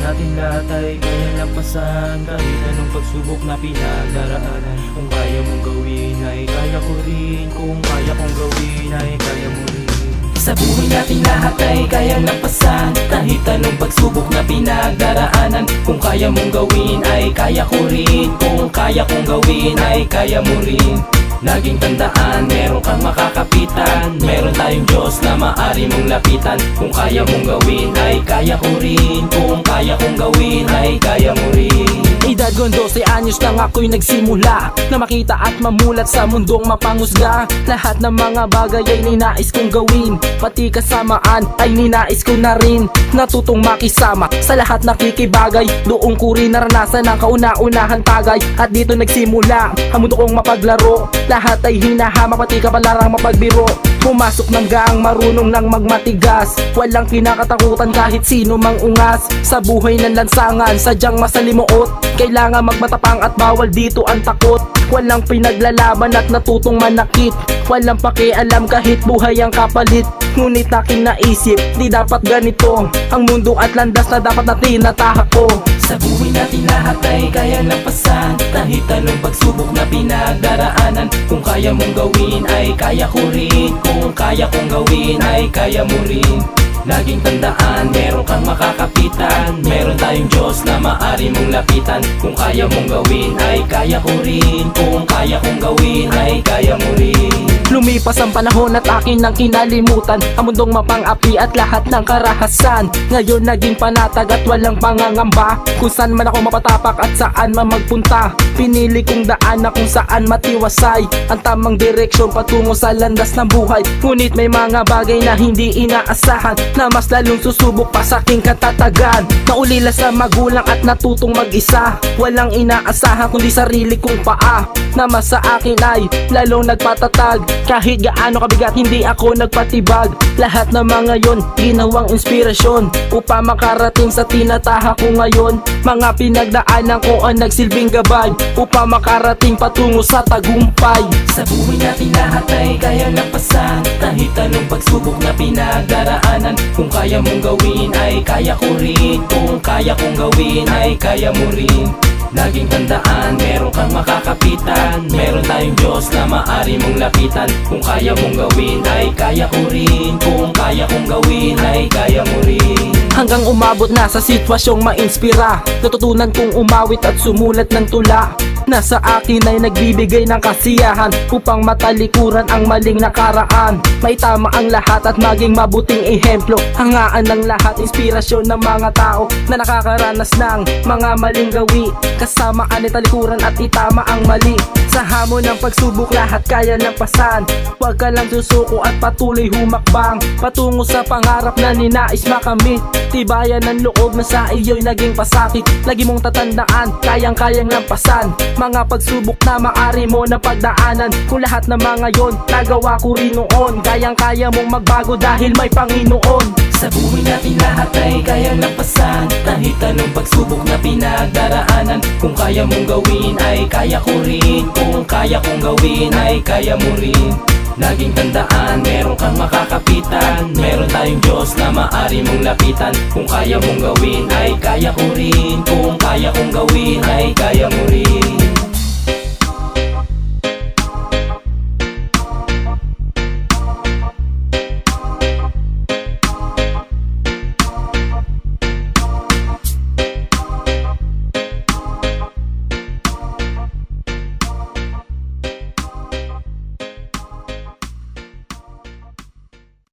natin lahat ay kaya lampasan, kahit anong pagsubok na pinagdaraanan. Kung kaya mong gawin ay kaya ko rin, kung kaya kong gawin ay kaya mo rin. Sa buhay natin lahat ay kaya lampasan, kahit anong pagsubok na pinagdaraanan. Kung kaya mong gawin ay kaya ko rin, kung kaya kong gawin ay kaya mo rin. Laging tandaan, meron kang makakapitan, meron tayong Diyos na maaari mong lapitan. Kung kaya mong gawin ay kaya ko rin, kung kaya kong gawin ay kaya mo rin. Edad kong 12 anyos lang ako'y nagsimula na makita at mamulat sa mundong mapangusga. Lahat ng mga bagay ay ninais kong gawin, pati kasamaan ay ninais ko na rin. Natutong makisama sa lahat nakikibagay, doon ko rin naranasan ang kauna-unahan tagay. At dito nagsimula ang mundo kong mapaglaro, lahat ay hinahama pati kapalarang mapagbiro. Pumasok ng gang, marunong nang magmatigas, walang kinakatakutan kahit sino mang ungas. Sa buhay ng lansangan, sadyang masalimuot, kailangan magmatapang at bawal dito ang takot. Walang pinaglalaban at natutong manakit, walang pakialam kahit buhay ang kapalit. Ngunit aking naisip, di dapat ganito ang mundo at landas na dapat natin natahak ko. Sa buhay natin lahat ay kaya lampasan, kahit anong pagsubok na pinagdaraanan. Kung kaya mong gawin ay kaya ko rin, kung kaya kong gawin ay kaya mo rin. Laging tandaan, meron kang makakapitan, meron tayong Diyos na maaari mong lapitan. Kung kaya mong gawin ay kaya ko rin, kung kaya kong gawin ay kaya mo rin. Lumipas ang panahon at akin nang kinalimutan ang mundong mapang-api at lahat ng karahasan. Ngayon naging panatag at walang pangangamba, kung saan man ako mapatapak at saan man magpunta. Pinili kong daan na kung saan matiwasay ang tamang direksyon patungo sa landas ng buhay. Ngunit may mga bagay na hindi inaasahan, na mas lalong susubok pa sa aking katatagan. Naulila sa magulang at natutong mag-isa, walang inaasahan kundi sarili kong paa, na mas sa akin ay lalong nagpatatag. Kahit gaano kabigat hindi ako nagpatibag, lahat ng mga yon ginawang inspirasyon upang makarating sa tinatahak ko ngayon. Mga pinagdaanan ko ang nagsilbing gabay upang makarating patungo sa tagumpay. Sa buhay natin lahat ay kaya lampasan, kahit anong pagsubok na pinagdaraanan. Kung kaya mong gawin ay kaya ko rin, kung kaya kong gawin ay kaya mo rin. Laging tandaan, meron kang makakapitan, meron tayong Diyos na maaari mong lapitan. Kung kaya mong gawin ay kaya ko rin, kung kaya kong gawin ay kaya mo rin. Hanggang umabot na sa sitwasyong mainspira, natutunan kong umawit at sumulat ng tula. Nasa akin ay nagbibigay ng kasiyahan upang matalikuran ang maling nakaraan. May tama ang lahat at maging mabuting ehemplo, hangaan ng lahat, inspirasyon ng mga tao na nakakaranas ng mga maling gawi. Kasamaan ay talikuran at itama ang mali. Sa hamon ng pagsubok lahat kaya lampasan, huwag ka lang susuko at patuloy humakbang patungo sa pangarap na ninais makamit. Tibayan ng loob na sa iyo'y naging pasakit, lagi mong tatandaan, kayang-kayang lampasan mga pagsubok na maaari mo na pagdaanan. Kung lahat ng mga yon nagawa ko rin noon, kayang-kaya mong magbago dahil may Panginoon. Sa buhay natin lahat ay kaya lampasan, kahit anong pagsubok na pinagdaraanan. Kung kaya mong gawin ay kaya ko rin, kung kaya kong gawin ay kaya mo rin. Laging tandaan, meron kang makakapitan, meron tayong Diyos na maaari mong lapitan. Kung kaya mong gawin ay kaya ko rin, kung kaya kong gawin ay kaya mo rin.